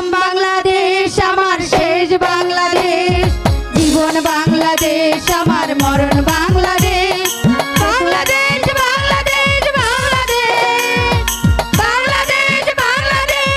প্রথম বাংলাদেশ আমার শেষ বাংলাদেশ, জীবন বাংলাদেশ আমার মরণ বাংলাদেশ। বাংলাদেশ বাংলাদেশ বাংলাদেশ, বাংলাদেশ বাংলাদেশ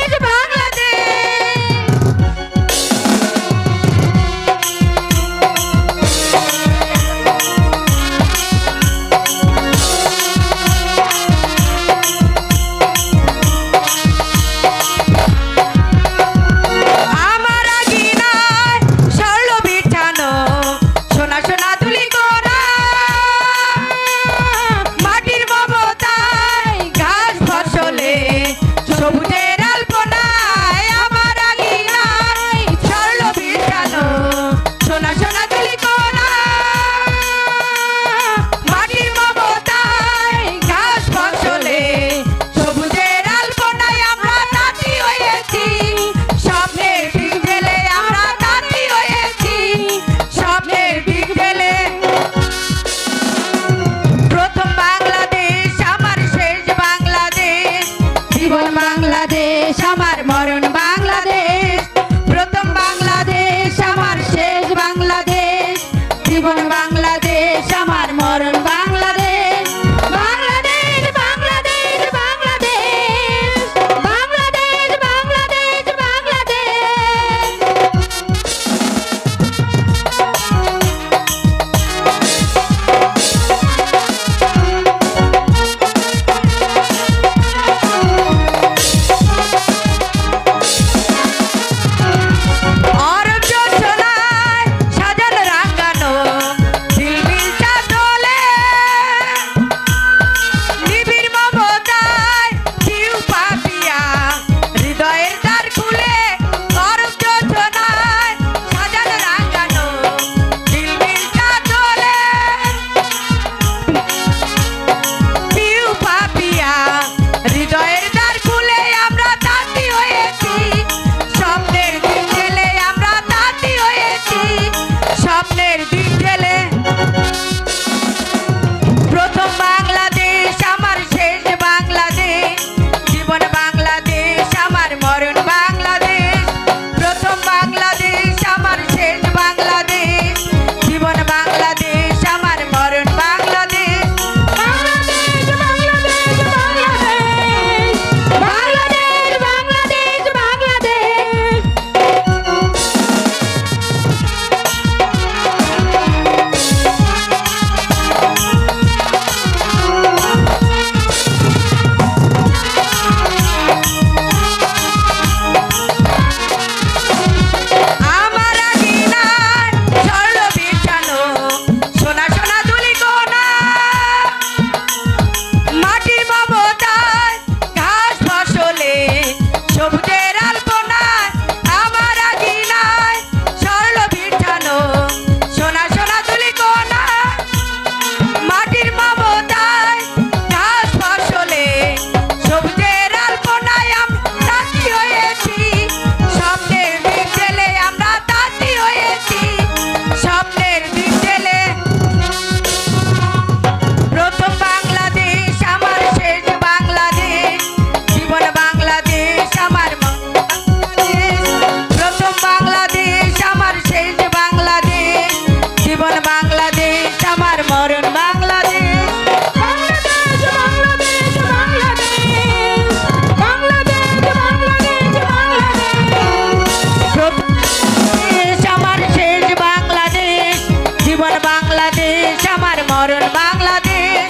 বাংলাদেশ আমার মরণ বাংলাদেশ।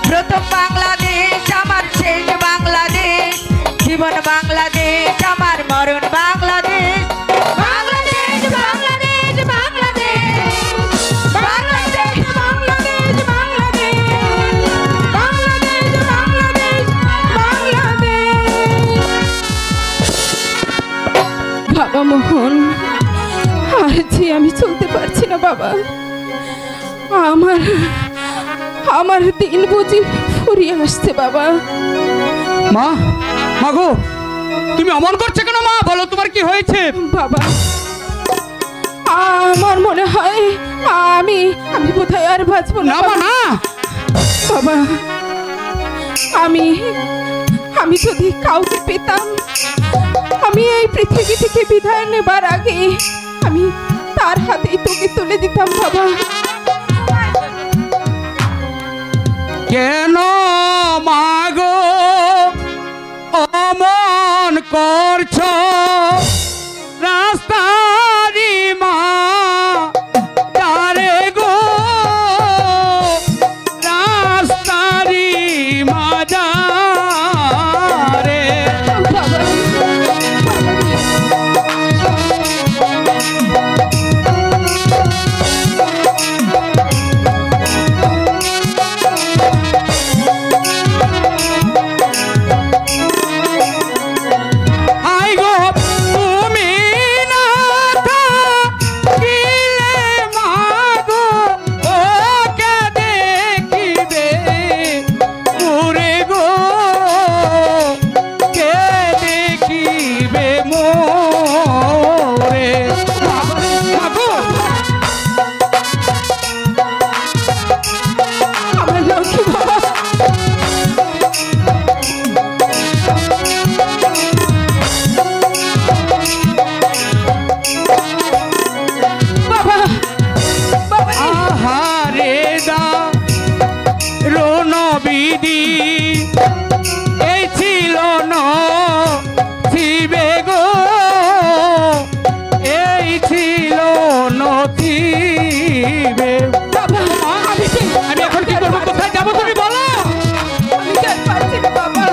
প্রথম বাংলাদেশ আমার শেষ বাংলাদেশ, জীবন বাংলাদেশ আমার মরণ বাংলাদেশ। বাংলাদেশ বাংলাদেশ বাংলাদেশ, বাংলাদেশ বাংলাদেশ বাবা মোহন, আর যে আমি চলতে পারছি না বাবা। আমার দিন বুঝি ফুরিয়ে আসছে বাবা। মা, মা গো, তুমি অমন করছো কেন মা? বলো তোমার কি হয়েছে? বাবা, আমার মনে হয় আমি বোধহয় আর বাঁচবো না। না মা, না বাবা, আমি যদি কাউকে পেতাম, আমি এই পৃথিবী থেকে বিদায় নেবার আগে আমি তার হাতেই তোকে তুলে দিতাম বাবা। কেন মাগো অমন করছো রাস্তারি মা যারে গো রাস্তারি মা যারে এই ছিল নথিবে গো, এই ছিল নথিবে। আমি এখন কি করবো, কোথায় যাবো তুমি বলো? আমি যেতে পারছি না বাবা।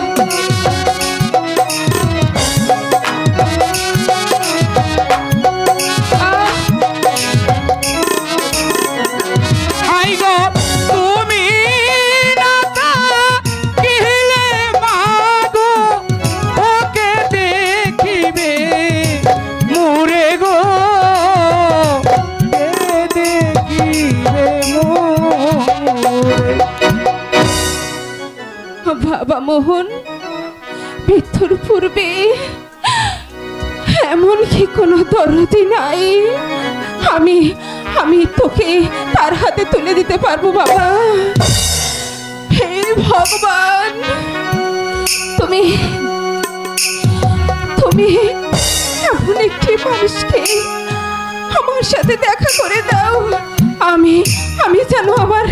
আই গো তুমি না থাকিলে মাগো ওকে দেখিবে মোরে গো, দেখিবে মোরে। বাবা মোহন, মৃত্যুর পূর্বে এমন কি কোনো দরদি নাই? আমি আমি তোকে তার হাতে তুলে দিতে পারবো বাবা। হে ভগবান, তুমি তুমি এমন একটি মানুষকে আমার সাথে দেখা করে দাও, আমি আমি যেন আমার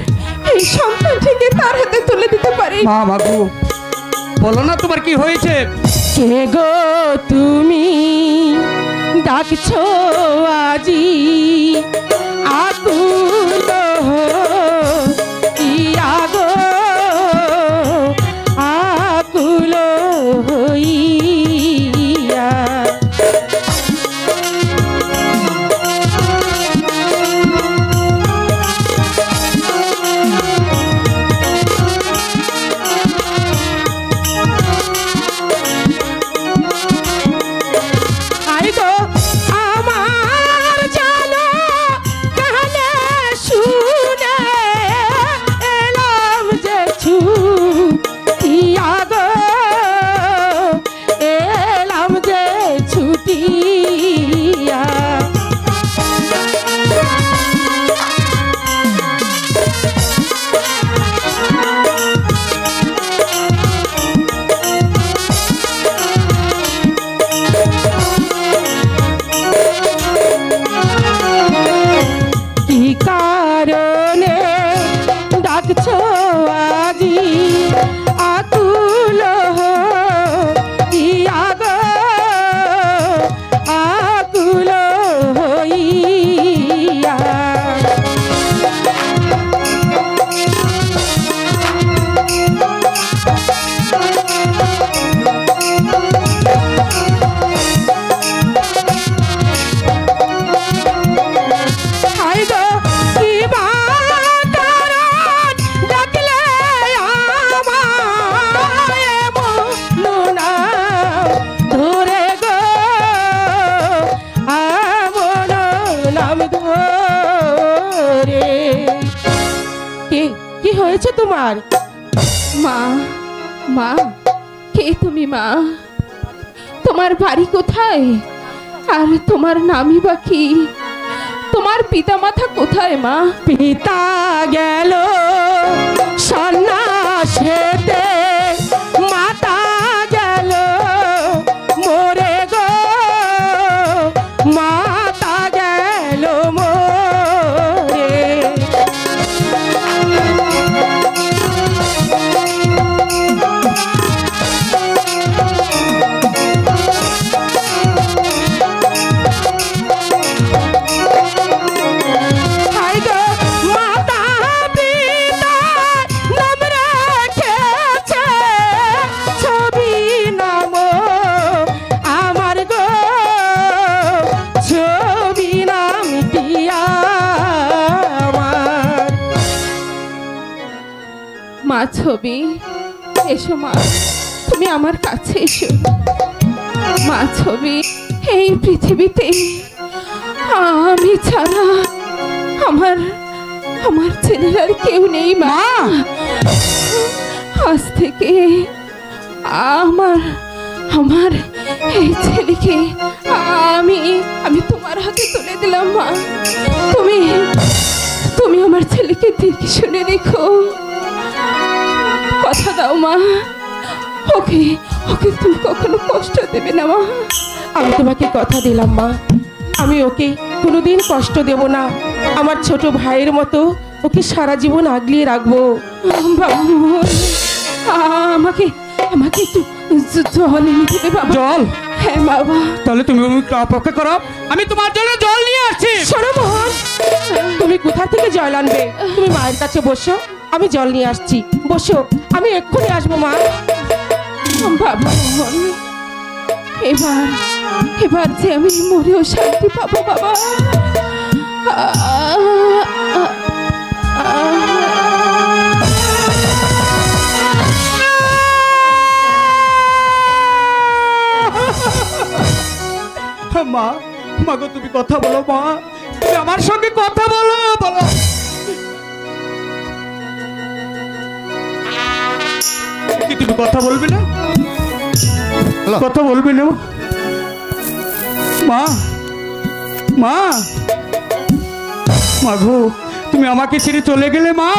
এই সন্তানটিকে তার হাতে তুলে দিতে পারি। মা মাগো বলো না তোমার কি হয়েছে? কে গো তুমি ডাকছো আজি আকুল ইয়া গো আকুল হইয়া। তোমার? মা, মা, কে তুমি মা? তোমার বাড়ি কোথায়? আর তোমার নামই বা কি? তোমার পিতা মাতা কোথায় মা? পিতা গেল সন্ন্যাসেতে, মাতা ছবি, এসো মা, তুমি আমার কাছে এসো। মা ছবি, এই পৃথিবীতে আমি ছাড়া আমার আমার ছেলের আর কেউ নেই মা। আজ থেকে আমার আমার এই ছেলেকে আমি আমি তোমার হাতে তুলে দিলাম মা। তুমি তুমি আমার ছেলেকে দেখে শুনে রেখো, কথা দাও মা। ওকে ওকে তুমি কখনো কষ্ট দেবে না মা। আমি তোমাকে কথা দিলাম মা, আমি ওকে কোনোদিন কষ্ট দেব না। আমার ছোট ভাইয়ের মতো ওকে সারা জীবন আগলিয়ে রাখবো। ব্রাহ্মণ, আমাকে আমাকে একটু জল এনে দিতে বাবা। জল? হ্যাঁ বাবা। তাহলে তুমি অপেক্ষা করো, আমি তোমার জন্য জল নিয়ে আসছি। শোনো মোহন, তুমি কোথা থেকে জল আনবে? তুমি মায়ের কাছে বসো, আমি জল নিয়ে আসছি। বসো, আমি এক্ষুনি আসবো মা। বাবা মোহন, এবার এবার যে আমি মরেও শান্তি পাবো বাবা। মা, মা গো, তুমি কথা বলো মা, তুমি আমার সঙ্গে কথা বলো। বলো কি তুমি কথা বলবে না? কথা বলবে না মা? মা, মা গো, তুমি আমাকে ছেড়ে চলে গেলে মা,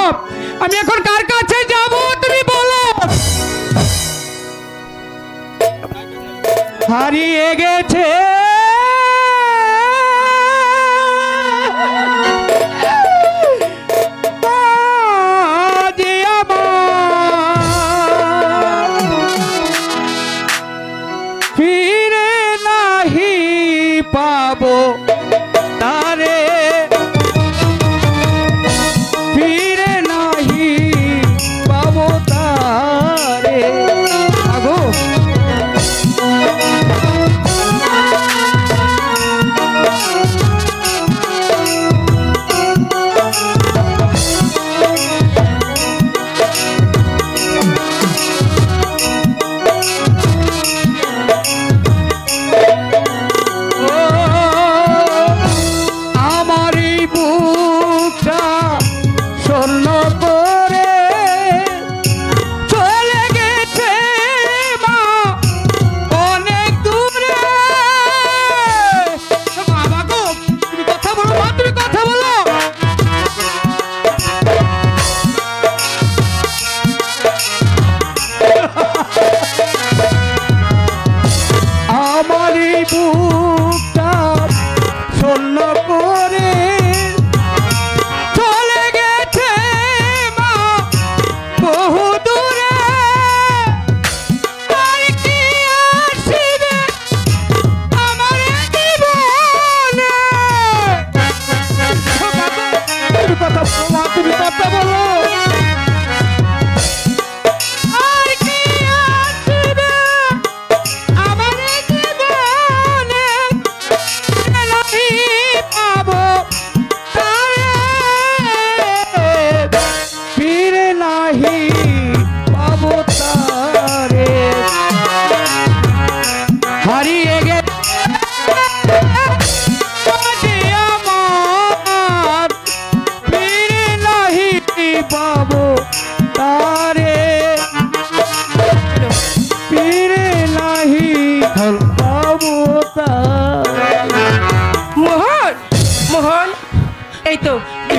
আমি এখন কার কাছে যাব তুমি বলো? হারিয়ে গেছে পাবো তারে, ফিরে নাহি পাবো তারে। আগো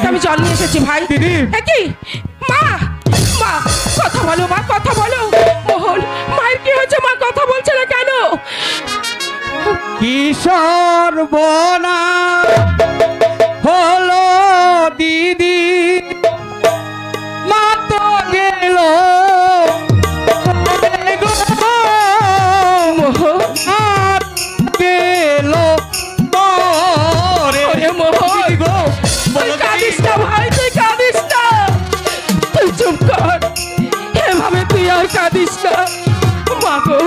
আমি জল নিয়ে এসেছি ভাই। কি মা, মা কথা বলো মা, কথা বলো। মোহন, মায়ের কি হয়েছে? মা কথা বলছে না কেন? কিশোর বনা হলো দিদি, মা তো গেল গেল মোহন। কাঁদিস না ভাই, তুই কাঁদিস না, তুই চুপ কর, এভাবে তুই আর কাঁদিস না। মা গো,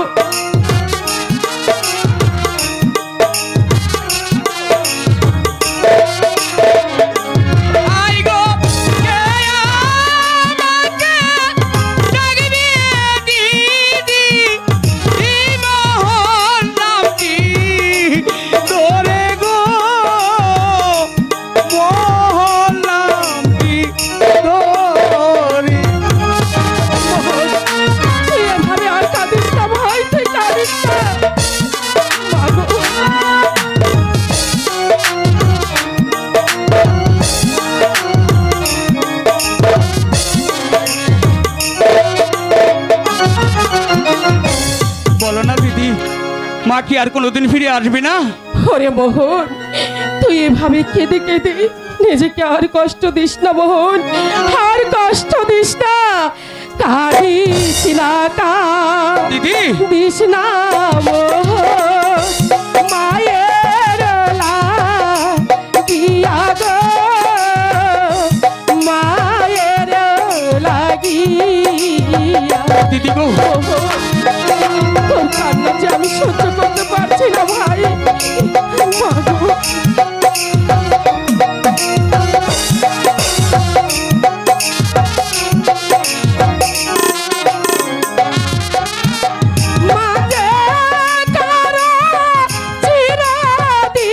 কি আর কোনোদিন ফিরে আসবে না? ওরে মোহন, তুই এভাবে কেঁদে কেঁদে নিজেকে আর কষ্ট দিস না মোহন, আর কষ্ট দিস না। কাঁদিস না, দিদি দিস না মোহন, মায়ের লাগিয়া গো, মায়ের লাগিয়া। দিদি গো, তোর কান্না যে আমি সহ্য করতে পারছি না ভাই। মা গো, মাঝে কারো চিরদিনই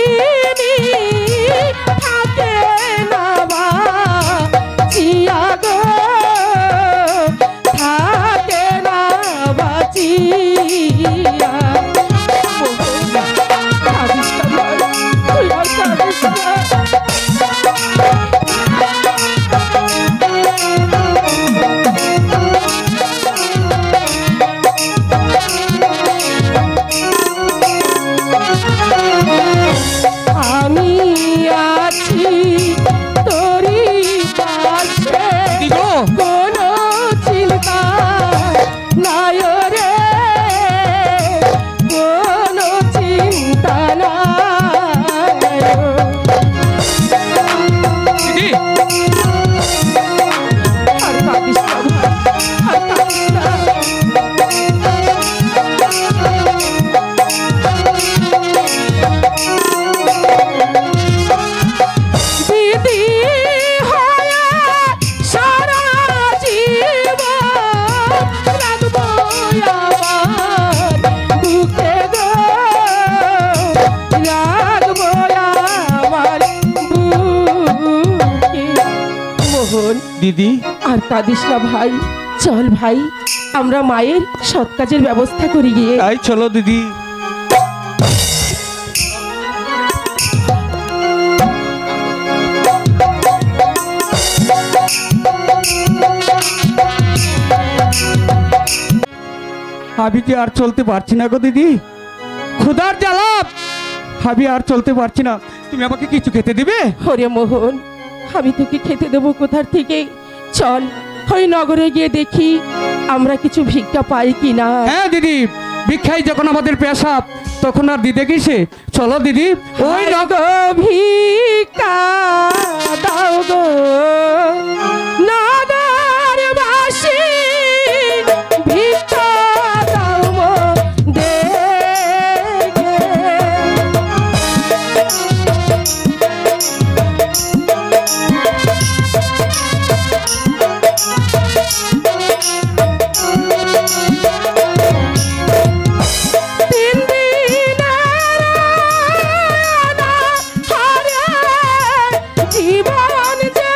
থাকে না বাঁচিয়া গো, থাকে না বাঁচিয়া। কাঁদিস না ভাই, তুই আর কাঁদিস না। আমি আছি তোরি পাশে, দিদি গো, কোনো চিন্তা নাই রে, কোনো চিন্তা নাই। দিদি আর কাঁদিস না ভাই, আর কাঁদিস না। দিদি হয়ে সারা জীবন রাখবো আমার বুকে গো, রাখবো আমার বুকে। মোহন, দিদি আর কাঁদিস না ভাই, চল ভাই আমরা মায়ের সৎ কাজের ব্যবস্থা করি গিয়ে। তাই চলো দিদি। আমি কি আর চলতে পারছি না গো দিদি, ক্ষুধার জ্বালা আমি আর চলতে পারছি না। তুমি আমাকে কিছু খেতে দিবে? হরে মোহন, আমি তোকে খেতে দেবো কোথার থেকে? চল ওই নগরে গিয়ে দেখি আমরা কিছু ভিক্ষা পাই কিনা। হ্যাঁ দিদি, ভিক্ষাই যখন আমাদের পেশা তখন আর দিতে কিসে, চলো দিদি ওই গো ভিক্ষা দাও গো নগরবাসী, ভিক্ষা দাও মো দেখে। তিন দিনের আনা হারে জীবন যে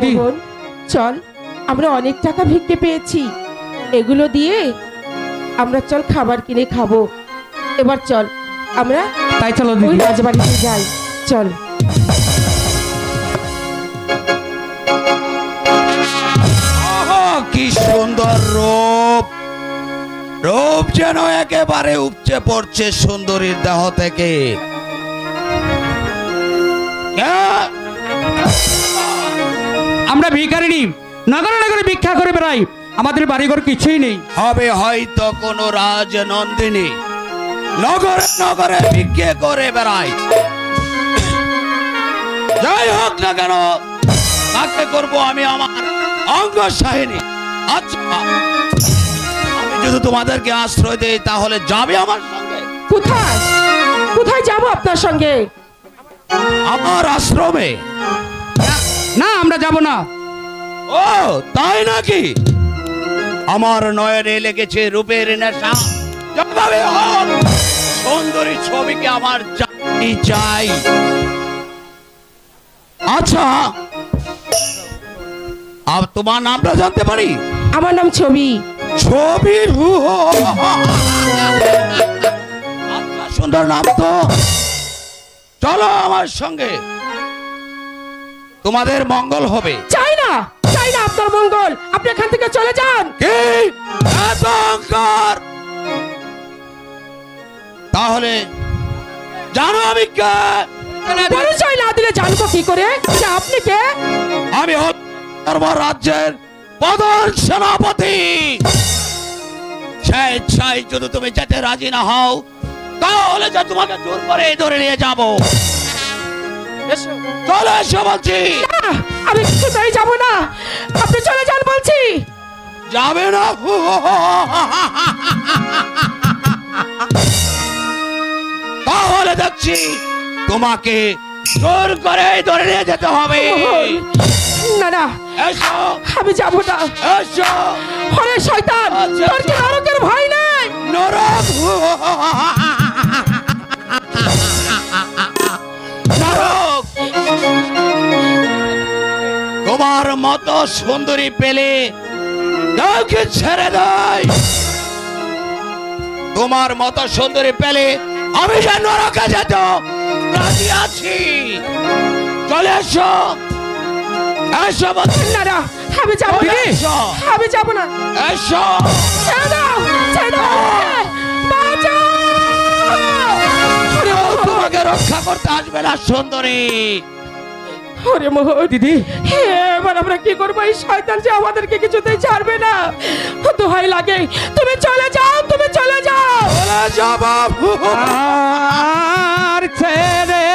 দিদি। মোহন, চল আমরা অনেক টাকা ভিক্ষে পেয়েছি, এগুলো দিয়ে আমরা চল খাবার কিনে খাবো। এবার চল আমরা তাই চলো ওই দিদি। রাজবাড়িতে যাই, চল। আহা, কি সুন্দর রূপ! রূপ যেন একেবারে উপচে পড়ছে সুন্দরীর দেহ থেকে। আমরা ভিখারিনী, নগরে নগরে ভিক্ষা করে বেড়াই, আমাদের বাড়িঘর কিছুই নেই। হবে হয়তো কোনো রাজনন্দিনী নগরে নগরে ভিক্ষে করে বেড়ায়। যাই হোক না কেন, তাকে করবো আমি আমার অঙ্গ সাহিনী। আচ্ছা, আমি যদি তোমাদেরকে আশ্রয় দেই তাহলে যাবে আমার সঙ্গে? কোথায় কোথায় যাবো আপনার সঙ্গে? আমার আশ্রমে। না আমরা যাব না। ও তাই নাকি? আমার নয়নে লেগেছে রূপের নেশা। যেভাবে হোক সুন্দরী ছবিকে আমার চাই চাই। আচ্ছা, আর তোমার নামটা জানতে পারি? আমার নাম ছবি। ছবি? আচ্ছা, সুন্দর নাম তো। চলো আমার সঙ্গে, তোমাদের মঙ্গল হবে। চাই না আপনার মঙ্গল, আপনি এখান থেকে চলে যান। কি এত অহংকার? তাহলে জানো আমি কে? পরিচয় না দিলে জানবো কি করে যে আপনি কে? আমি রাজ্যের প্রধান সেনাপতি। স্বেচ্ছায় যদি তুমি যেতে রাজি না হও তাহলে যে তোমাকে জোর করে ধরে নিয়ে যাবো। চলে এসো বলছি। না, আমি কিছুতেই যাব না, আপনি চলে যান বলছি। যাবে না? তাহলে দেখছি তোমাকে জোর করে ধরে নিয়ে যেতে হবে। না না, এসো, আমি যাব না। এসো। ওরে শয়তান, আচ্ছা, তোর কি নরকের ভয় নেই? নরক? নরক? তোমার মতো সুন্দরী পেলে কাউকে ছেড়ে দেয়? তোমার মতো সুন্দরী পেলে আমি যে নরকে যেত রাজি আছি। চলে এসো, এসো বলছি। না না, আমি যাব না, এসো, আমি যাব না। এসো। ছেড়ে দাও, ছেড়ে দাও আমাকে। বাঁচাও! ওরে মোহন, তোমাকে রক্ষা করতে আসবে না সুন্দরী। ওরে মোহন দিদি, এবার আমরা কি করবো? এই শয়তান যে আমাদেরকে কিছুতেই ছাড়বে না। দোহাই লাগে, তুমি চলে যাও, তুমি চলে যাও। চলে যাও বাবু। আর ছেড়ে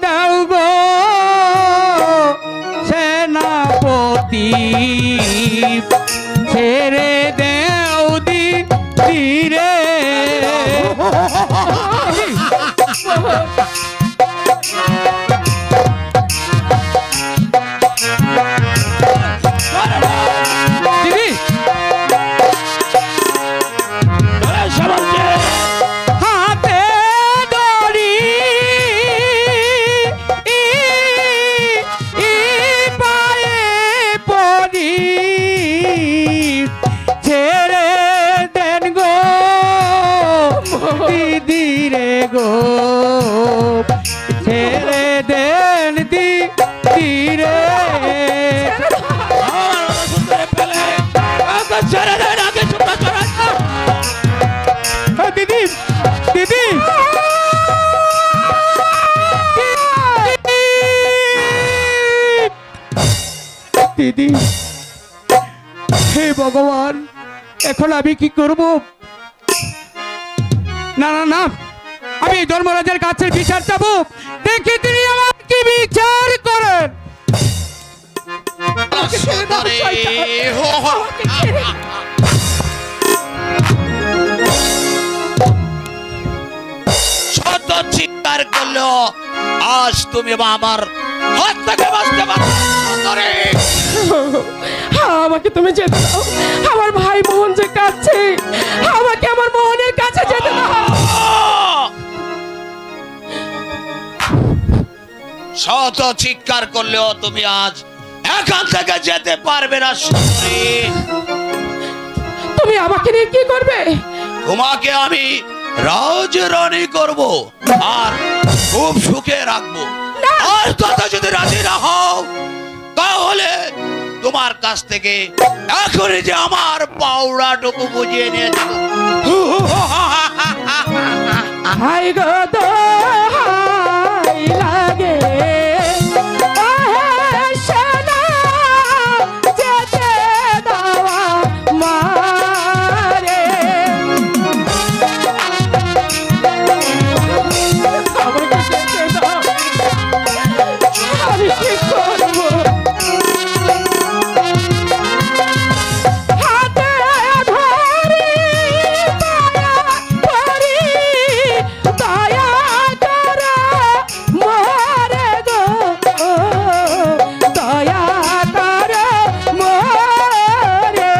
দাও গো সেনাপতি, ছেড়ে দেও ধীরে। দিদি, চলে এসো বলছি। হাতে দড়ি পায়ে পড়ি, ছেড়ে দেন গো দিদি রে গো, ছেড়ে দেন দিদি রে। আমার সুন্দরী পেলে কাউকে ছেড়ে দেয় না, কিছু না চলে এসো। দিদি, দিদি, দিদি, হে ভগবান, এখন আমি কি করব? না না না, আমি ধর্মরাজের কাছে বিচার চাবো, দেখি তিনি আমার কি বিচার করেন। সুন্দরী, আমাকে ছেড়ে দাও। শত চিৎকার করলো আজ তুমি আমার হাত থেকে বাঁচতে পারবে না, সুন্দরী। আমাকে তুমি যেতে দাও, আমার ভাই মোহন যে কাঁদছে, আমাকে আমার মোহনের কাছে যেতে দাও। শত চিৎকার করলেও তুমি আজ এখান থেকে যেতে পারবে না সুন্দরী। তুমি আমাকে নিয়ে কি করবে? তোমাকে আমি রাজরানী করব আর খুব সুখে রাখবো। আর কথা যদি রাজি না হও তাহলে তোমার কাছ থেকে এখনই যে আমার পাউডাটুকু বুঝিয়ে নিয়ে দেবো। হাই গো দোহাই লাগে ওহে সোনা, যেতে দাও আমারে। আমাকে যেতে দাও, আমি কি করবো? হাতে ধরি দয়া করি, দয়া করো মোরে গো, দয়া করো মোরে।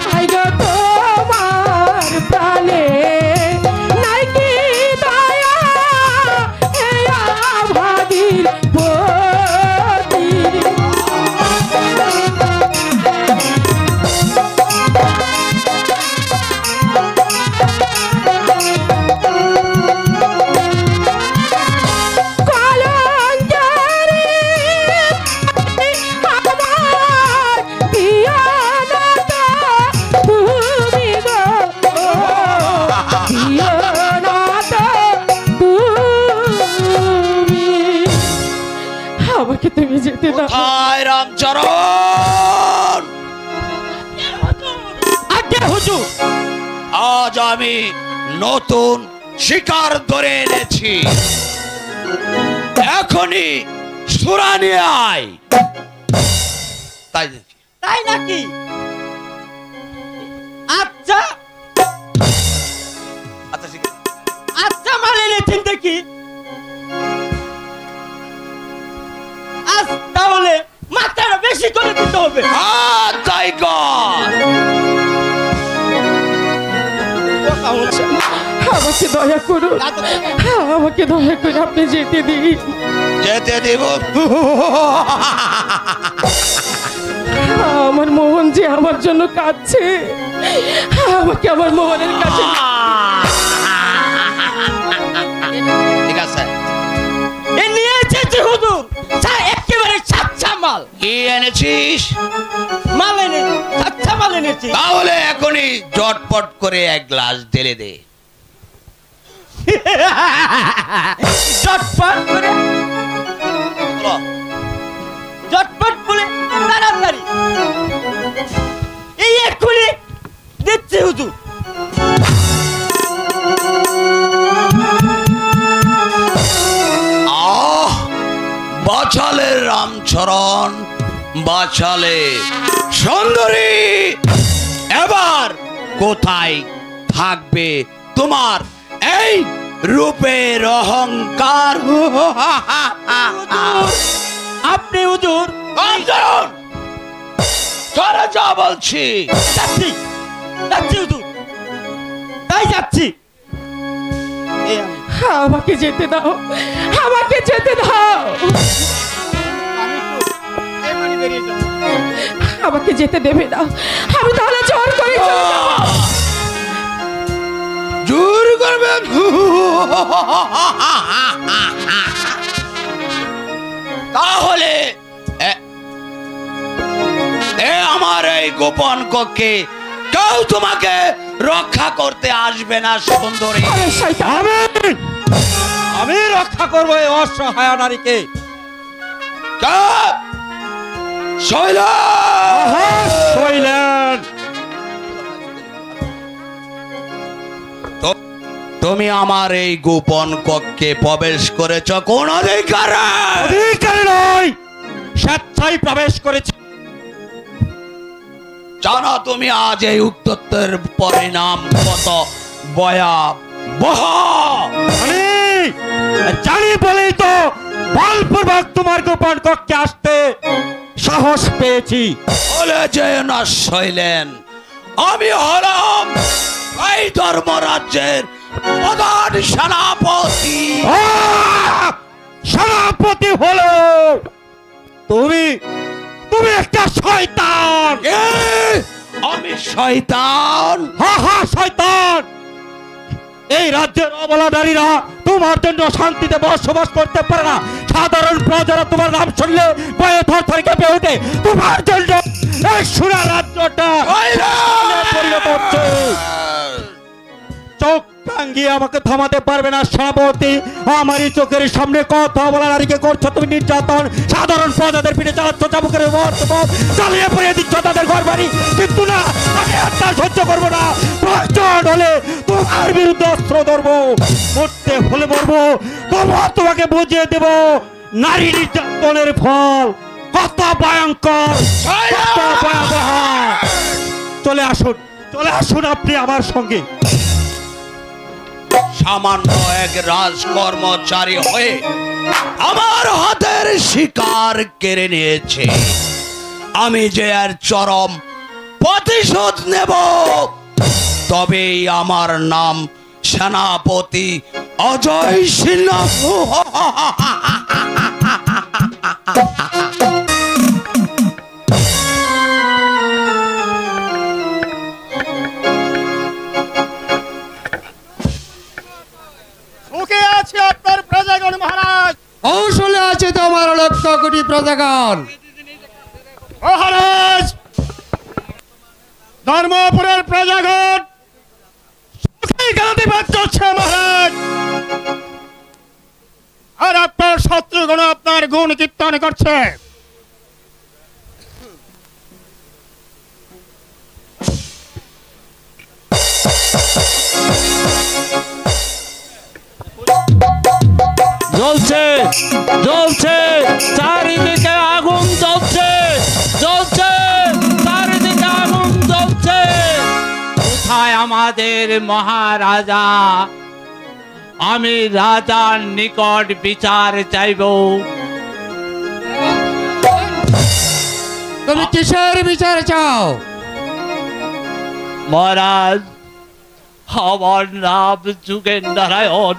হাই গো তোমার প্রাণে নাই কি দয়া, হে আভাগীর পতি। কলঙ্কারি আমার পিয়ানোটা তুমি গো, পিয়ানোটা তুমি। আমাকে তুমি যেতে দাও। হায় রামচরণ, আজ্ঞা হুজুর। আজ আমি নতুন শিকার ধরে এনেছি, এখনই সুরা নিয়ে আয়। তাই দেখি তাই নাকি? আচ্ছা আচ্ছা ঠিক আছে। আচ্ছা মাল এনেছেন দেখি। আজ তাহলে মাত্রাটা বেশি করে দিতে হবে। হ্যাঁ তাই কর। আমাকে দয়া করুন, আমাকে দয়া করে আপনি যেতে দিন। যেতে দিব। আমার মোহন যে আমার জন্য কাঁদছে, আমাকে আমার মোহনের কাছে। ঠিক আছে, এ নিয়ে এসেছি হুজুর, একেবারে সাচ্চা মাল। কি এনেছিস? মাল এনে সাচ্চা মাল এনেছি। তাহলে এখনই জটপট করে এক গ্লাস ঢেলে দে। চটপট করে, চটপট করে তাড়াতাড়ি এই এক্ষুনি দিচ্ছি হুজুর। আহ, বাঁচালে রামচরণ, বাঁচালে সুন্দরী। এবার কোথায় থাকবে তোমার এই রূপের অহংকার? আপনি হুজুর রামচরণ, সরে যা বলছি। যাচ্ছি, যাচ্ছি হুজুর, তাই যাচ্ছি। আমাকে যেতে দাও, আমাকে যেতে দাও, আমাকে যেতে দেবে না। আমি তাহলে জোর করে চলে যাব। জোর করবেন? তাহলে আমার এই গোপন কক্ষে কেউ তোমাকে রক্ষা করতে আসবে না সুন্দরী। আরে শয়তান, আমি রক্ষা করবো এই অসহায় নারীকে। তুমি আমার এই গোপন কক্ষে প্রবেশ করেছ কোন অধিকারে? অধিকারী নয়, স্বেচ্ছায় প্রবেশ করেছি। জানো তুমি আজ এই উত্তরের পরিণাম কত ভয়াবহ? জানি বলেই তো বলপূর্বক তোমার গোপন কক্ষে আসতে সাহস পেয়েছি। বলে যে না শৈলেন, আমি হলাম এই ধর্মরাজ্যের প্রধান সেনাপতি। সেনাপতি হলো তুমি? তুমি একটা শয়তান। আমি শয়তান? হা শয়তান। এই রাজ্যের অবলাদারীরা তোমার জন্য শান্তিতে বসবাস করতে পারে না। সাধারণ প্রজারা তোমার নাম শুনলে ভয়ে থরথর কেঁপে ওঠে। তোমার জন্য এই সোনা রাজ্যটা পরিণত হচ্ছে। চোখ টাঙ্গিয়ে আমাকে থামাতে পারবে না সেনাপতি। আমারই চোখের সামনে কথা বলা নারীকে করছো তুমি নির্যাতন। সাধারণ প্রজাদের পিঠে চালাচ্ছ চাবুকের চালিয়ে পড়িয়ে দিচ্ছ তাদের ঘর বাড়ি। কিন্তু না, আমি একটা সহ্য করবো না। প্রয়োজন হলে তোমার বিরুদ্ধে অস্ত্র ধরবো, মরতে হলে মরবো। তোমাকে বুঝিয়ে দেব নারী নির্যাতনের ফল কত ভয়ঙ্কর, কত ভয়াবহ। চলে আসুন আপনি আমার সঙ্গে। সামান্য এক রাজকর্মচারী হয়ে আমার হাতের শিকার কেড়ে নিয়েছে। আমি যে এর চরম প্রতিশোধ নেব। তবেই আমার নাম সেনাপতি অজয় সিংহ। আপনার প্রজাগণ মহারাজ, কৌশলে আছে তো আমার 1,00,000 কোটি প্রজাগণ। মহারাজ, ধর্মপুরের প্রজাগণ গালাতে বাধ্য হচ্ছে মহারাজ। আর আপনার শত্রুগণ আপনার গুণ কীর্তন করছে। জ্বলছে জ্বলছে চারিদিকে আগুন জ্বলছে, জ্বলছে চারিদিকে আগুন জ্বলছে। কোথায় আমাদের মহারাজা? আমি রাজার নিকট বিচার চাইব। তুমি কিসের বিচার চাও? মহারাজ, আমার নাম যুগেন নারায়ণ।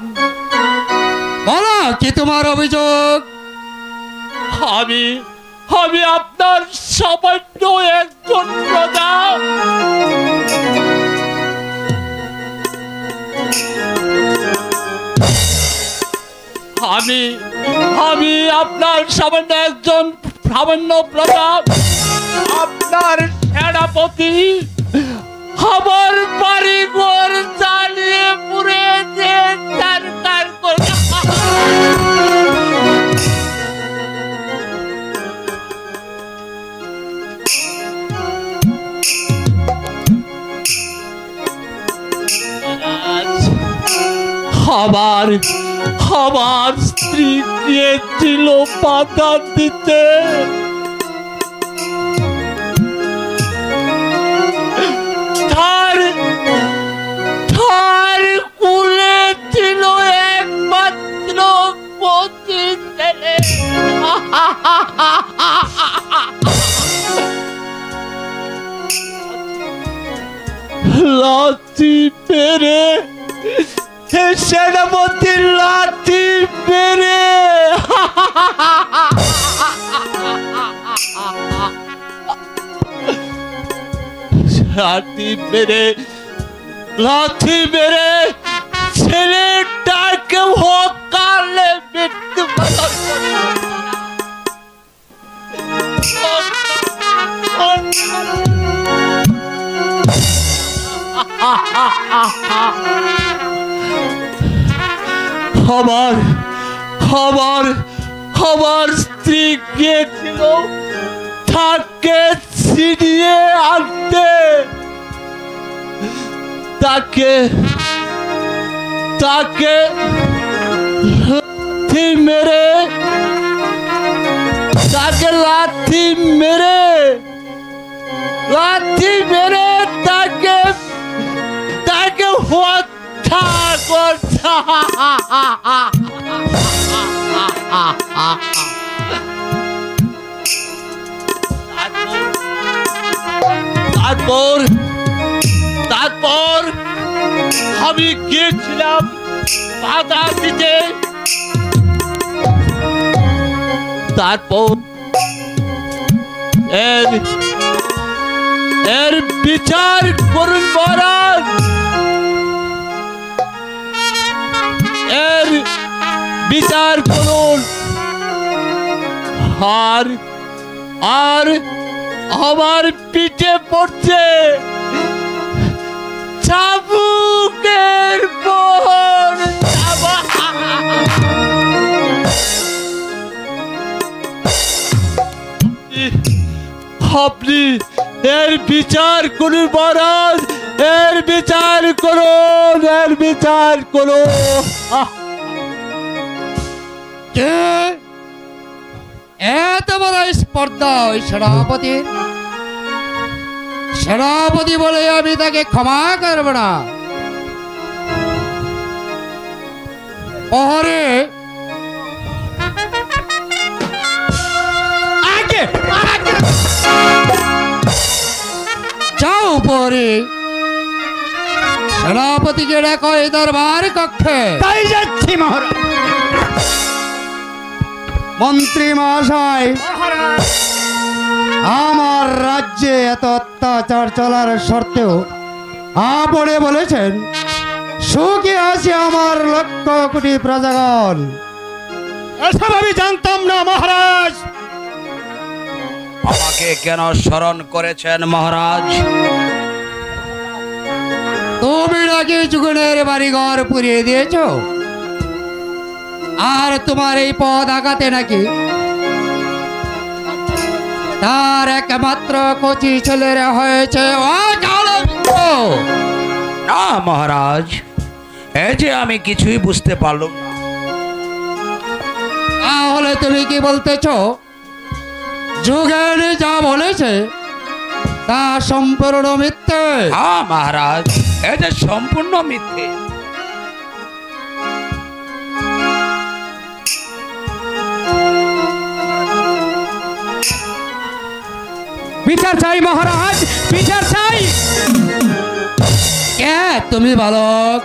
বলো কি তোমার অভিযোগ? আমি আপনার সামান্য একজন প্রজা। আমি আপনার সামান্য একজন সামান্য প্রজা। আপনার সেনাপতি আমার বাড়ি ঘর জ্বালিয়ে পুড়ে যে সরকার করে। আমার স্ত্রী গিয়েছিল পাতা দিতে। তার কুলে ছিল একমাত্র পতি ছেলে। লাথি পেরে সেনাপতি লাথি মেরে লাথি মেরে ছেলেটাকে হকালে মৃত্যু আমার স্ত্রী গিয়েছিল তাকে ছিনিয়ে আনতে। তাকে লাথি মেরে তাকে হত্যা করছে। তারপর তারপর আমি গিয়েছিলাম বাধা দিতে। তারপর এর বিচার করুন মহারাজ, এর বিচার করুন। আর আর আমার পিঠে পড়ছে চাবুকের মোহর। আপনি এর বিচার করুন মহারাজ, এর বিচার করুন, এর বিচার করুন। এত বড় স্পর্ধা ওই সেনাপতির? সেনাপতি বলে আমি তাকে ক্ষমা করব না। পরে যাও, পরে সেনাপতিকে ডাকো এই দরবার কক্ষে। তাই যাচ্ছি মহারাজ। মন্ত্রী মহাশয়, আমার রাজ্যে এত অত্যাচার চলার সত্ত্বেও আপনি বলেছেন সুখে আছে আমার লক্ষ কোটি প্রজাগণ। এসব আমি জানতাম না মহারাজ। আমাকে কেন স্মরণ করেছেন মহারাজ? তুমি নাকি যুগনের বাড়িঘর পুড়িয়ে দিয়েছ, আর তোমার এই পদ আঘাতে নাকি তার একমাত্র কচি ছেলের হয়েছে না মহারাজ, এই যে আমি কিছুই বুঝতে পারলাম না। তাহলে তুমি কি বলতেছ যুগেন যা বলেছে তা সম্পূর্ণ মিথ্যে? হ্যাঁ মহারাজ, এই যে সম্পূর্ণ মিথ্যে। বিচার চাই মহারাজ, বিচার চাই। কে তুমি বালক?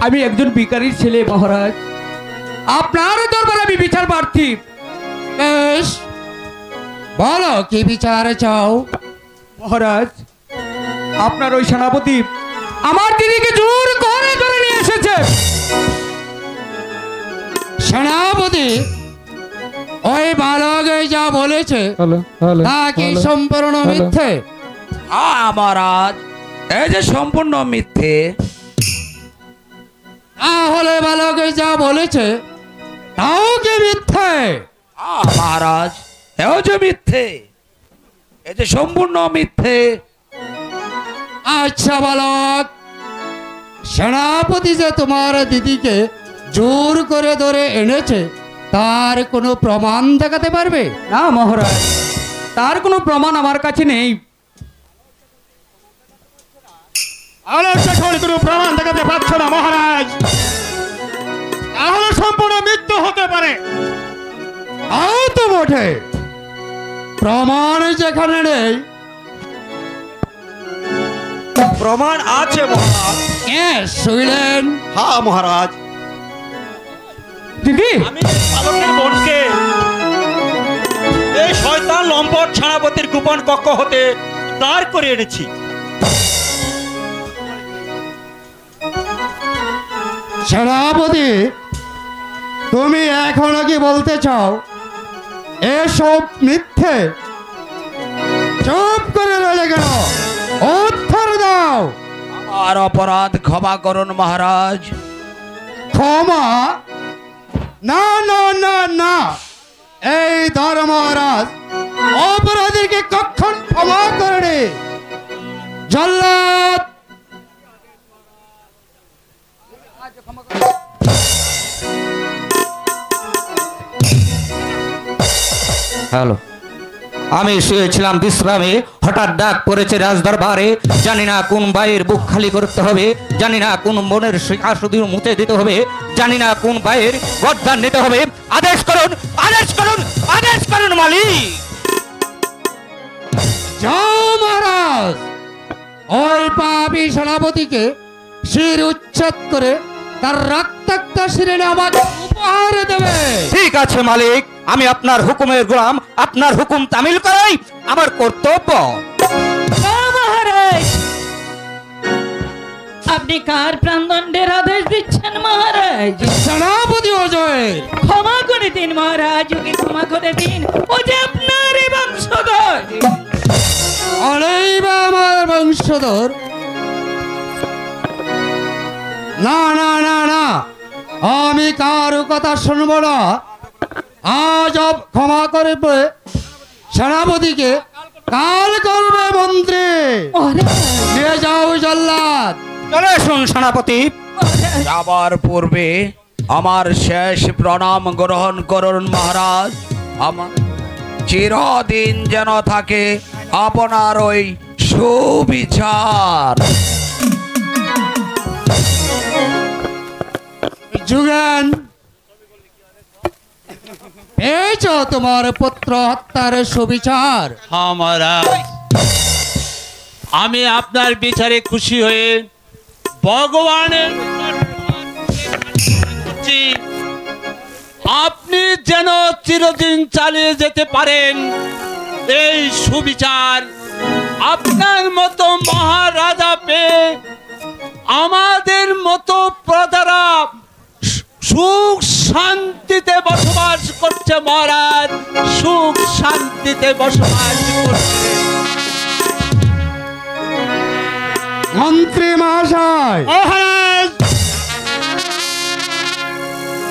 আমি একজন ভিখারির ছেলে মহারাজ, আপনার দরবারে আমি বিচার প্রার্থী। বেশ, বলো কি বিচার চাও? মহারাজ, আপনার ওই সেনাপতি আমার দিদিকে জোর করে ধরে নিয়ে এসেছে। সেনাপতি ওই বালক যা বলেছে তা কি সম্পূর্ণ মিথ্যে? হ্যাঁ মহারাজ, এই যে সম্পূর্ণ মিথ্যে। তাহলে বালক যা বলেছে তাও কি মিথ্যে? হ্যাঁ মহারাজ, এও যে মিথ্যে, এই যে সম্পূর্ণ মিথ্যে। আচ্ছা বালক, সেনাপতি যে তোমার দিদিকে জোর করে ধরে এনেছে তার কোনো প্রমাণ দেখাতে পারবে? না মহারাজ, তার কোনো প্রমাণ আমার কাছে নেই। কোনো প্রমাণ দেখাতে পারছো না মহারাজ? তাহলে সম্পূর্ণ মৃত্যু হতে পারে। তাও তো বটে, প্রমাণ যেখানে নেই। প্রমাণ আছে মহারাজ। কে শুনলেন? হ্যাঁ মহারাজ, দিদি আমি বালকের বোনকে এই শয়তান লম্পট সেনাপতির গোপন কক্ষ হতে দাঁড় করে এনেছি। সেনাপতি, তুমি এখনো কি বলতে চাও এসব মিথ্যে? চুপ করে রইলে কেন? উত্তর দাও। আর অপরাধ ক্ষমা করুন মহারাজ। ক্ষমা? না না না না, এই ধর্মরাজ অপরাধীকে কখন ক্ষমা করে? জল্লাদ হ্যালো, আমি শুয়েছিলাম বিশ্রামে, হঠাৎ ডাক পড়েছে রাজদরবারে। জানি না কোন ভাইয়ের বুক খালি করতে হবে, জানি না কোন মনের শিকাশুদি মুছে দিতে হবে, জানি না কোন ভাইয়ের গর্দান নিতে হবে। আদেশ করুন, আদেশ করুন, আদেশ করুন মালিক। যাও মহারাজ। পাপী সেনাপতিকে শির উচ্ছেদ করে তার রক্তাক্ত শিরে আমাকে উপহার দেবে। ঠিক আছে মালিক, আমি আপনার হুকুমের গোলাম, আপনার হুকুম তামিল করাই আমার কর্তব্য। মহারাজ, আপনি কার প্রাণদণ্ডের আদেশ দিচ্ছেন মহারাজ? সেনাপতি অজয়, ক্ষমা করে দিন মহারাজ, ওকে ক্ষমা করে দিন। ও যে আপনার বংশধর। অনেইবা আমার বংশধর? না না না না, আমি কারো কথা শুনবো না। আজ ক্ষমা করবে সেনাপতিকে, কাল করবে মন্ত্রী। নিয়ে যাও জল্লাদ। চলে শুন সেনাপতি। যাবার পূর্বে আমার শেষ প্রণাম গ্রহণ করুন মহারাজ। আমার চিরদিন যেন থাকে আপনার ওই সুবিচার। যুগেন, পেয়েছ তোমার পুত্র হত্যার সুবিচার? হ্যাঁ মহারাজ, আমি আপনার বিচারে খুশি হয়ে ভগবানের আপনি যেন চিরদিন চালিয়ে যেতে পারেন এই সুবিচার। আপনার মতো মহারাজা পেয়ে আমাদের মতো প্রজারা সুখ শান্তিতে বসবাস করছে মহারাজ, সুখ শান্তিতে বসবাস করছে। মন্ত্রী মহাশয়, মহারাজ,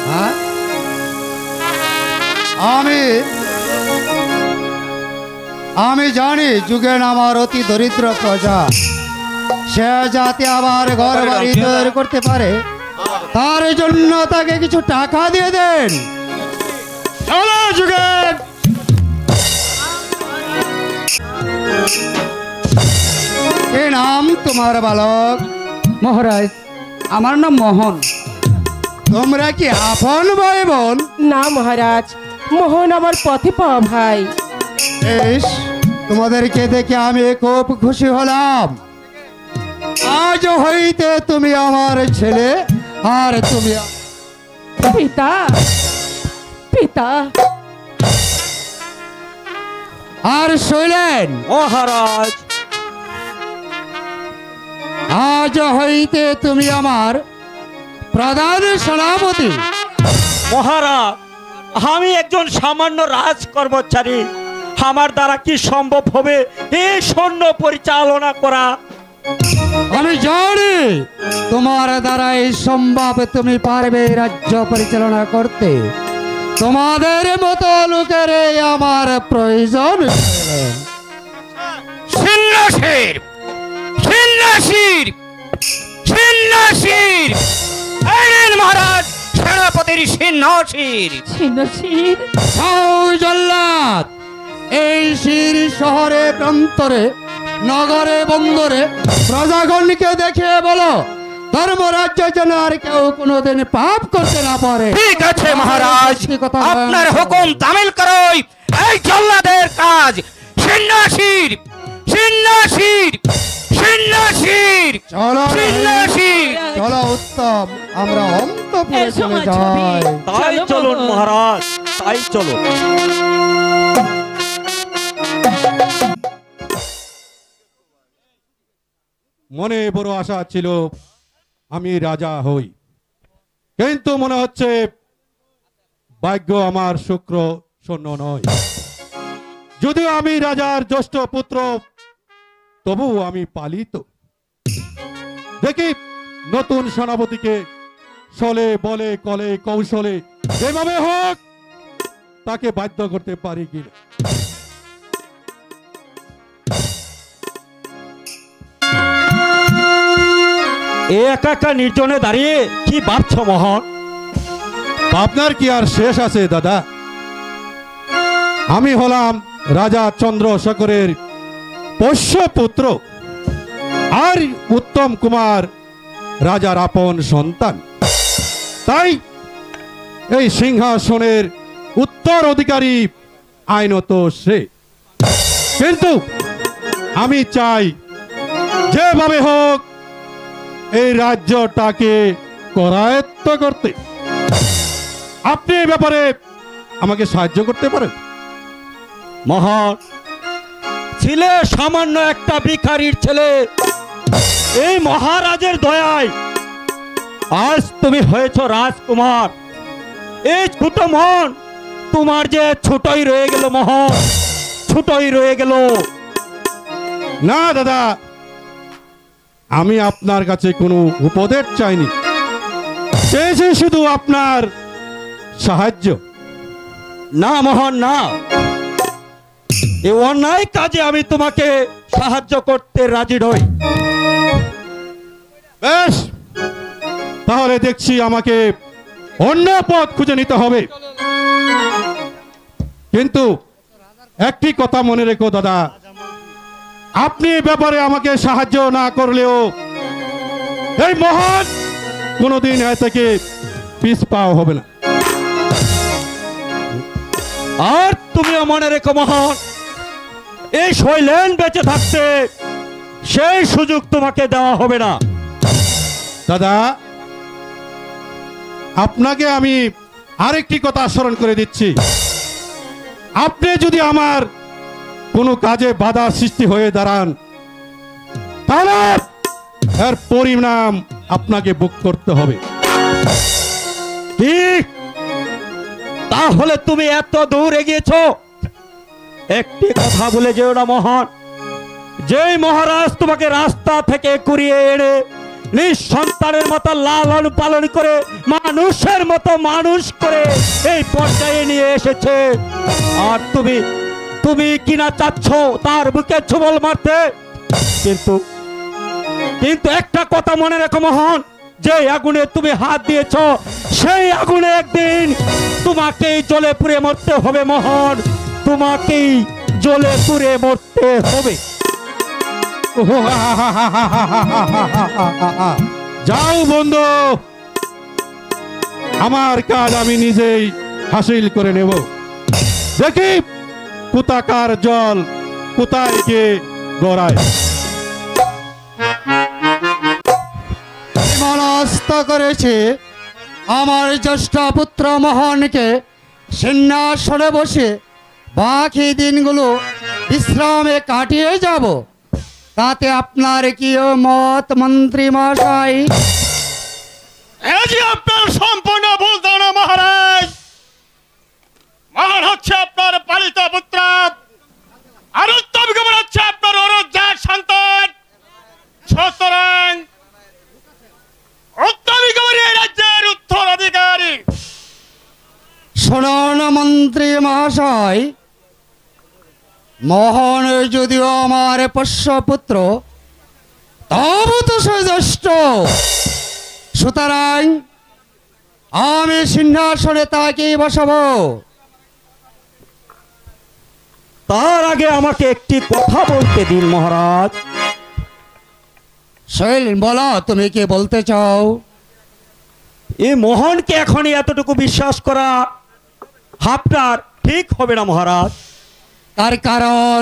হ্যাঁ? আমি জানি যুগেন আমার অতি দরিদ্র প্রজা, সে যাতে আবার ঘর বাড়ি তৈরি করতে পারে তার জন্য তাকে কিছু টাকা দিয়ে দেন। চলো যুগেন। কি নাম তোমার বালক? মহারাজ, আমার নাম মোহন। তোমরা কি আপন ভাই বোন? না মহারাজ, মোহন আমার পথে পাওয়া ভাই। বেশ, তোমাদেরকে দেখে আমি খুব খুশি হলাম। আজ হইতে তুমি আমার ছেলে আর তুমি পিতা। পিতা। আর শৈলেন, মহারাজ, আজ হইতে তুমি আমার প্রধান সেনাপতি। মহারাজ, আমি একজন সামান্য রাজ কর্মচারী, আমার দ্বারা কি সম্ভব হবে এই সৈন্য পরিচালনা করা? আমি জানি তোমার দ্বারা এই সম্ভব, তুমি পারবে রাজ্য পরিচালনা করতে। তোমাদের মতো লোকের আমার প্রয়োজন। সন্ন্যাসীর সন্ন্যাসীর সন্ন্যাসীর আইন মহারাজ, সেনাপতির সন্ন্যাসীর। ছিন্নশীর জল্লাদ, এই শির শহরে প্রান্তরে নগরে বন্দরে প্রজাগণকে দেখে বলো ধর্মরাজ্য যেন আর কেউ কোনোদিন পাপ করতে না পারে। ঠিক আছে মহারাজ, আপনার হুকুম তামিল করই, এই জল্লাদের কাজ। সন্ন্যাসীর সন্ন্যাসীর সন্ন্যাসীর চলো সন্ন্যাসীর। চলো উত্তম, আমরা অন্তপুরে চলে যাই। তাই চলুন মহারাজ, তাই চলুন। মনে বড় আশা ছিল আমি রাজা হই, কিন্তু মনে হচ্ছে ভাগ্য আমার শুক্র শূন্য নয়। যদিও আমি রাজার জ্যেষ্ঠ পুত্র, তবু আমি পালিত। দেখি নতুন সেনাপতিকে ছলে বলে কলে কৌশলে যেভাবে হোক তাকে বাধ্য করতে পারি কিনা। এ একা একা নির্জনে দাঁড়িয়ে কি ভাবছো মোহন? আপনার কি আর শেষ আছে দাদা? আমি হলাম রাজা চন্দ্রশেখরের পোষ্য পুত্র, আর উত্তম কুমার রাজার আপন সন্তান। তাই এই সিংহাসনের উত্তর অধিকারী আইনত সে। কিন্তু আমি চাই যেভাবে হোক এই রাজ্যটাকে করায়ত্ত করতে আপনি এই ব্যাপারে আমাকে সাহায্য করতে পারেন। মহান ছিলে সামান্য একটা ভিখারির ছেলে, এই মহারাজের দয়ায় আজ তুমি হয়েছ রাজকুমার। এই ছোট মন তোমার যে ছোটই রয়ে গেল মহান, ছোটই রয়ে গেল। না দাদা, আমি আপনার কাছে কোনো উপদেশ চাইনি, চেয়েছি শুধু আপনার সাহায্য। না মহান না, এই অন্যায় কাজে আমি তোমাকে সাহায্য করতে রাজি নই। বেশ, তাহলে দেখছি আমাকে অন্য পথ খুঁজে নিতে হবে। কিন্তু একটি কথা মনে রেখো দাদা, আপনি এই ব্যাপারে আমাকে সাহায্য না করলেও এই মহান কোনোদিন এ থেকে পিছ পাওয়া হবে না। আর তুমিও মনে রেখো মহান, এই শৈলেন বেঁচে থাকতে সেই সুযোগ তোমাকে দেওয়া হবে না। দাদা, আপনাকে আমি আরেকটি কথা স্মরণ করে দিচ্ছি, আপনি যদি আমার কোনো কাজে বাধা সৃষ্টি হয়ে দাঁড়ান তাহলে এর পরিণাম আপনাকে ভোগ করতে হবে। ঠিক, তাহলে তুমি এত দূর এগিয়েছ, একটি কথা বলে যেও না মহান, যেই মহারাজ তোমাকে রাস্তা থেকে কুড়িয়ে এনে নিঃসন্তানের মতো লালন পালন করে মানুষের মতো মানুষ করে এই পর্যায়ে নিয়ে এসেছে, আর তুমি কিনা চাচ্ছ তার বুকে ছোবল মারতে। কিন্তু একটা কথা মনে রেখো মহান, যে আগুনে তুমি হাত দিয়েছ সেই আগুনে একদিন তোমাকেই জ্বলে পুড়ে মরতে হবে মহান, তোমাকেই জ্বলে পুড়ে মরতে হবে। যাও বন্ধু, আমার কাজ আমি নিজেই হাসিল করে নেব। দেখি কোথাকার জল কোথায় গিয়ে গড়ায়। মনস্থ করেছে আমার জ্যেষ্ঠ পুত্র মোহনকে সিংহাসনে বসে বাকি দিনগুলো বিশ্রামে কাটিয়ে যাব। তাতে আপনার কি মত মন্ত্রী মহাশয়? এই যে আপনার সম্পূর্ণ ভুল ধারণা মহারাজ। মহান হচ্ছে আপনার পালিত পুত্র, আর উত্তম কুমার হচ্ছে আপনার অরজার সন্তান। সুতরাং উত্তম কুমার এই রাজ্যের উত্তরাধিকারী। শুনুন মন্ত্রী মহাশয়, মোহন যদিও আমার পোষ্যপুত্র, তবু তো সে জ্যেষ্ঠ। সুতরাং আমি সিংহাসনে তাকেই বসাবো। তার আগে আমাকে একটি কথা বলতে দিন মহারাজ। শৈল, বলো তুমি কি বলতে চাও? এই মোহনকে এখনই এতটুকু বিশ্বাস করা আপনার ঠিক হবে না মহারাজ। তার কারণ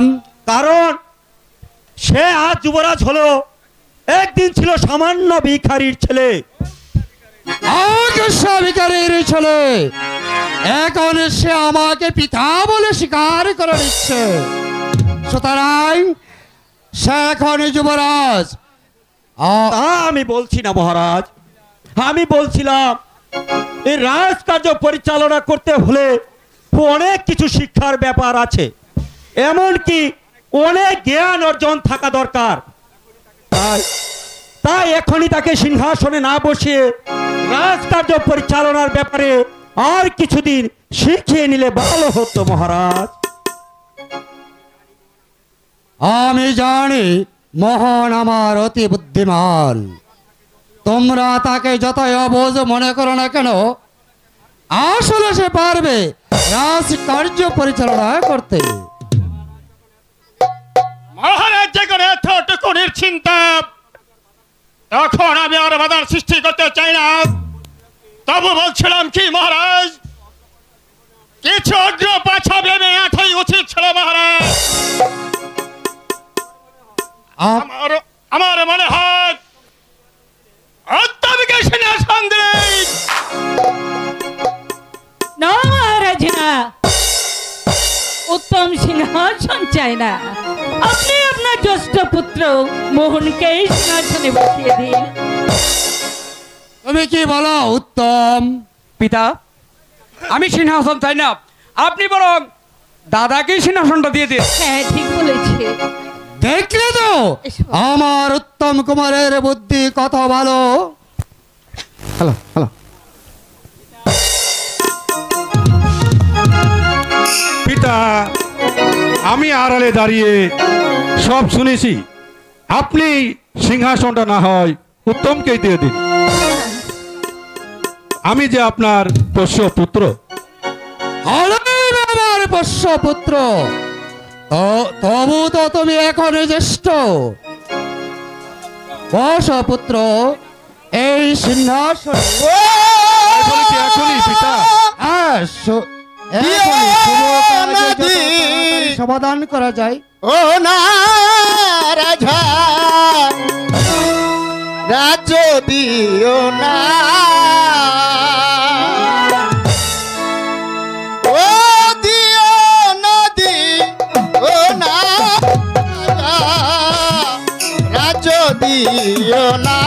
সে আজ যুবরাজ হলো, একদিন ছিল সামান্য ভিখারির ছেলে। ভিখারির ছেলে এখন সে আমাকে পিতা বলে স্বীকার করে দিচ্ছে। সুতরাং সে এখন যুবরাজ। তা আমি বলছি না মহারাজ, আমি বলছিলাম এই রাজকার্য পরিচালনা করতে হলে অনেক কিছু শিক্ষার ব্যাপার আছে, এমনকি অনেক জ্ঞান অর্জন থাকা দরকার। তাই এখনই তাকে সিংহাসনে না বসিয়ে রাজকার্য পরিচালনার ব্যাপারে আর কিছুদিন শিখিয়ে নিলে ভালো হতো মহারাজ। আমি জানি মোহন আমার অতি বুদ্ধিমান। তোমরা তাকে যতই অবোঝ মনে করো না কেন, আসলে সে পারবে রাজকার্য পরিচালনা করতে। মহারাজ যখন এতটুকু নিশ্চিন্তা, তখন আমি আর বাধার সৃষ্টি করতে চাই না। তবু বলছিলাম কি মহারাজ, কিছু অগ্র পাছা ভেবে এতই উচিত ছিল মহারাজ। আমার উত্তম সিংহাসন চাই না, আপনি আপনার জ্যেষ্ঠ পুত্র মোহনকে সিংহাসনে বসিয়ে দিন। তুমি কি বলো উত্তম? পিতা, আমি সিংহাসন চাই না, আপনি বরং দাদাকে সিংহাসনটা দিয়ে দিন। হ্যাঁ, ঠিক বলেছে। দেখলে তো আমার উত্তম কুমারের বুদ্ধি কত ভালো। হ্যালো হ্যালো পিতা, আমি আড়ালে দাঁড়িয়ে সব শুনেছি। আপনি সিংহাসনটা না হয় উত্তমকেই দিয়ে দিন। আমি যে আপনার পোষ্য পুত্র। আমার পোষ্য পুত্র, তবু তো তুমি এখন জ্যেষ্ঠ। বস পুত্র এই সিংহাসন। এখনই পিতা। হ্যাঁ, এখনই শুভ কাজে যত তাড়াতাড়ি সমাধান করা যায়। ও না রাজা, রাজ্য দিও না, ও দিও নদী, ও না রাজ্য দিও না।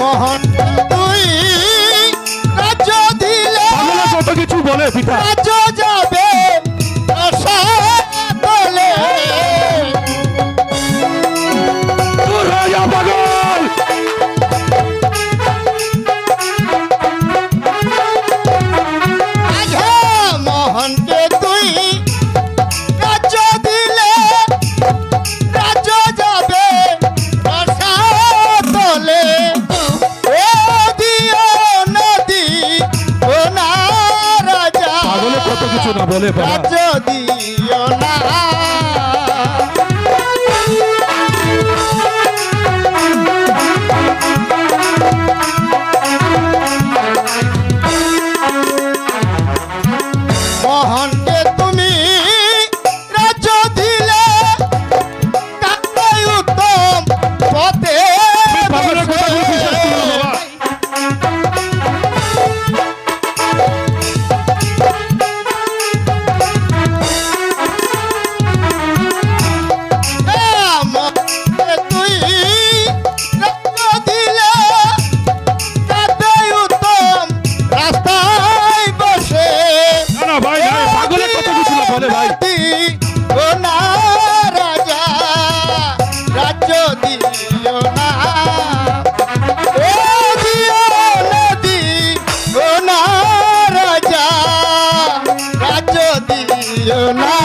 মোহন তুই রাজ্য দিলে কত কিছু বলে পিতা। রাজ্য যাবে বলে পাগল। মোহনকে তুই রাজ্য দিলে রাজ্য যাবে তলে, ও দিও নদী, ও না রাজা, পাগলে কত কিছু না বলে বাবা। রাজ্য দিও না। মোহনকে তুমি রাজ্য দিলে কাকাই উত্তম পথে তুই রাজ্য দিলে কাকাই উত্তম রাস্তায় বসে না ভাই, পাগলে কত কিছু না বলে ভাই। ও না রাজা, রাজ্য দিও না, ও দিও নদী, ও না রাজা, রাজ্য দিও না।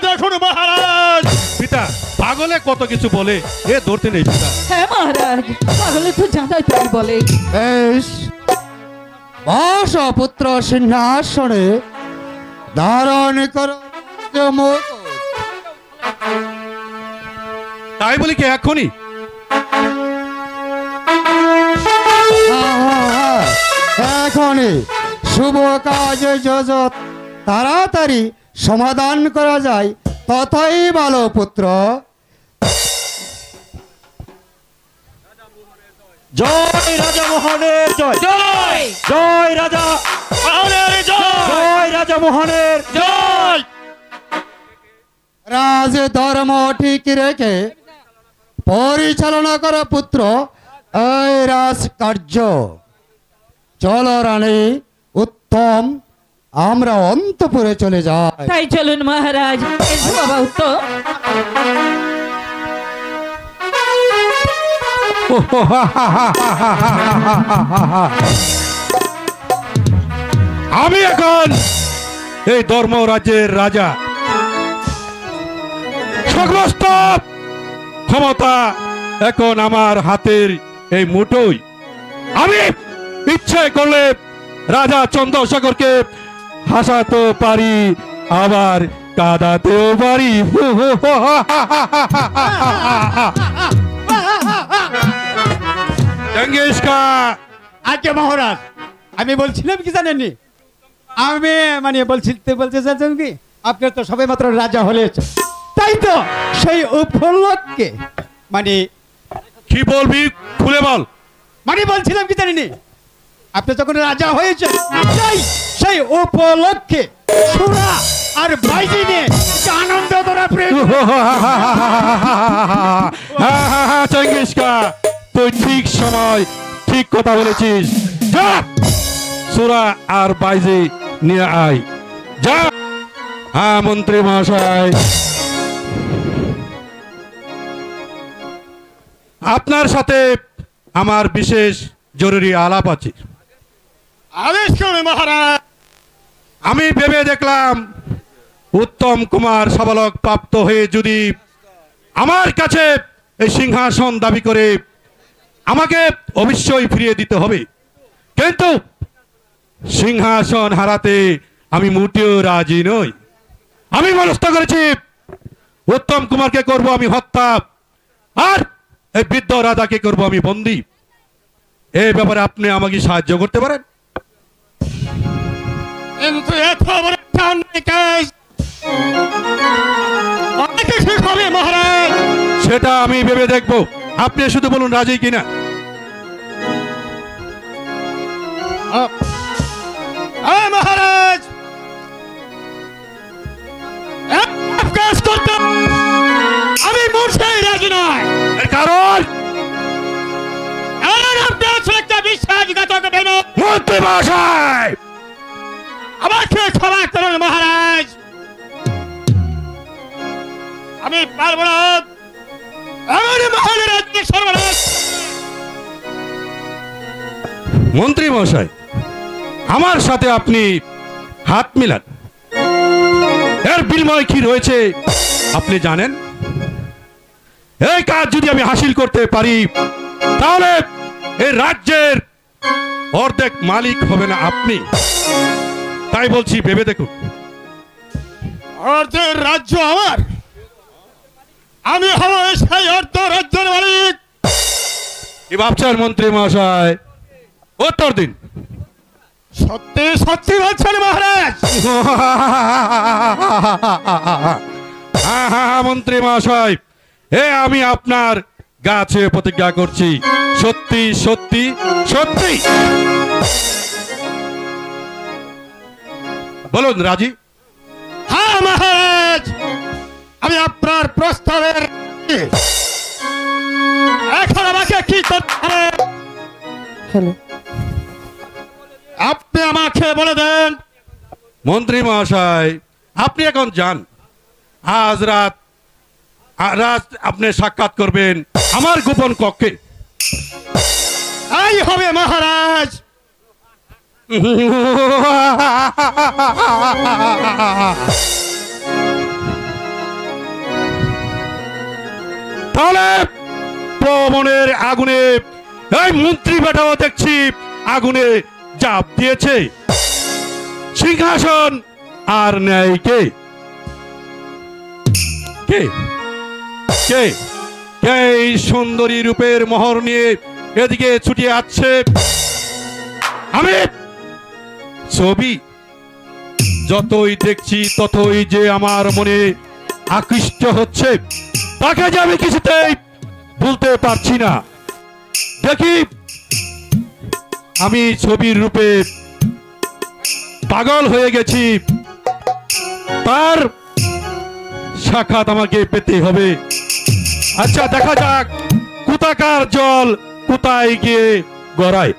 দেখুন মহারাজ, পিতা পাগলে কত কিছু বলে, এ ধরতে নেই পিতা। হ্যাঁ মহারাজ, পাগলে তো জানাই তাই বলে। বেশ, বস পুত্র সিংহাসনে ধারণ করো মুকুট। তাই বলি কি এখনই? এখনই শুভ কাজে যত তাড়াতাড়ি সমাধান করা যায় তথাই ভালো পুত্র। জয় রাজা মোহনের জয়, জয় জয় রাজা মোহনের জয়, জয় রাজা মোহনের জয়। রাজ ধর্ম ঠিক রেখে পরিচালনা করা পুত্র এই রাজ কার্য। চলো রানী উত্তম, আমরা অন্তপুরে চলে যাই। তাই চলুন মহারাজ। এসো বাবা উত্তম। আমি এখন এই ধর্ম রাজ্যের রাজা। সমস্ত ক্ষমতা এখন আমার হাতের এই মুঠোয়। আমি ইচ্ছে করলে রাজা চন্দ্রশেখরকে হাসাতে পারি, আবার কাঁদাতেও পারি। Genghis Khan. আজ্ঞা মহারাজ, আমি বলছিলাম কি জানেননি, আমি বলতে চাচ্ছেন কি আপনি তো সবে মাত্র রাজা হলেছেন, তাই তো সেই উপলক্ষে মানে কি বলবি খুলে বল। মানে বলছিলাম কি জানিনি, আপনি যখন রাজা হয়েছেন তাই সেই উপলক্ষে সুরা আর বাইজি নিয়ে একটা আনন্দ ধরা চেঙ্গিস খা, তুই ঠিক সময় ঠিক কথা বলেছিস। যা সুরা আর বাইজি নিয়ে আয়, যা। হ্যাঁ মন্ত্রী মহাশয়, আপনার সাথে আমার বিশেষ জরুরি আলাপ আছে। আদেশ করুন মহারাজ। আমি ভেবে দেখলাম উত্তম কুমার সাবালক প্রাপ্ত হয়ে যদি আমার কাছে এই সিংহাসন দাবি করে আমাকে অবশ্যই ফিরিয়ে দিতে হবে, কিন্তু সিংহাসন হারাতে আমি মোটেও রাজি নই। আমি মনস্থ করেছি উত্তম কুমারকে করব আমি হত্যা, আর এই বৃদ্ধ রাজাকে করব আমি বন্দী। এই ব্যাপারে আপনি আমাকে সাহায্য করতে পারেন? কিন্তু এত বড় একটা অন্যায় কাজ অনেকে ঠিক হবে মহারাজ। সেটা আমি ভেবে দেখব, আপনি শুধু বলুন রাজি কিনা। মহারাজ কাজ করতে আমি মোটেই রাজি নয়। এর কারণ আপনি আসলে একটা বিশ্বাসঘাতক বেনক। মন্ত্রী মহাশয়, আমাকে ক্ষমা করুন মহারাজ, আমি পারবো না আমার মহানের রাজ্যে সর্বনাশ। মন্ত্রী মহাশয়, আমার সাথে আপনি হাত মিলান, এর বিনিময় কি রয়েছে আপনি জানেন। এই কাজ যদি আমি হাসিল করতে পারি তাহলে এই রাজ্যের অর্ধেক মালিক হবে না আপনি, তাই বলছি ভেবে দেখুন। অর্ধেক রাজ্য আমার, আমি হব সেই অর্ধ রাজ্যের মালিক। কি ভাবছেন মন্ত্রী মহাশয়, উত্তর দিন। সত্যি সত্যি বলছেন মহারাজ? হ্যাঁ মন্ত্রী মহাশয়, আমি আপনার গাছে প্রতিজ্ঞা করছি, সত্যি সত্যি সত্যি। বলুন রাজি? হ্যাঁ মহারাজ, আমি আপনার প্রস্তাবের এখন আমাকে কি করতে হবে আপনি আমাকে বলে দেন। মন্ত্রী মহাশয়, আপনি এখন যান, আজ রাত আপনি সাক্ষাৎ করবেন আমার গোপন কক্ষে। এই হবে মহারাজ। তাহলে প্রমণের আগুনে এই মন্ত্রী বেটাও দেখছি আগুনে চাপ দিয়েছে, সিংহাসন আর নেই কে কে কে কে এই সুন্দরী রূপের মোহর নিয়ে এদিকে ছুটে আসছে। আমি ছবি যতই দেখছি ততই যে আমার মনে আকৃষ্ট হচ্ছে, তাকে যে আমি কিছুতেই ভুলতে পারছি না। দেখি আমি ছবির রূপে পাগল হয়ে গেছি, তার সাক্ষাৎ আমাকে পেতে হবে। আচ্ছা দেখা যাক কোথাকার জল কোথায় গিয়ে গড়ায়।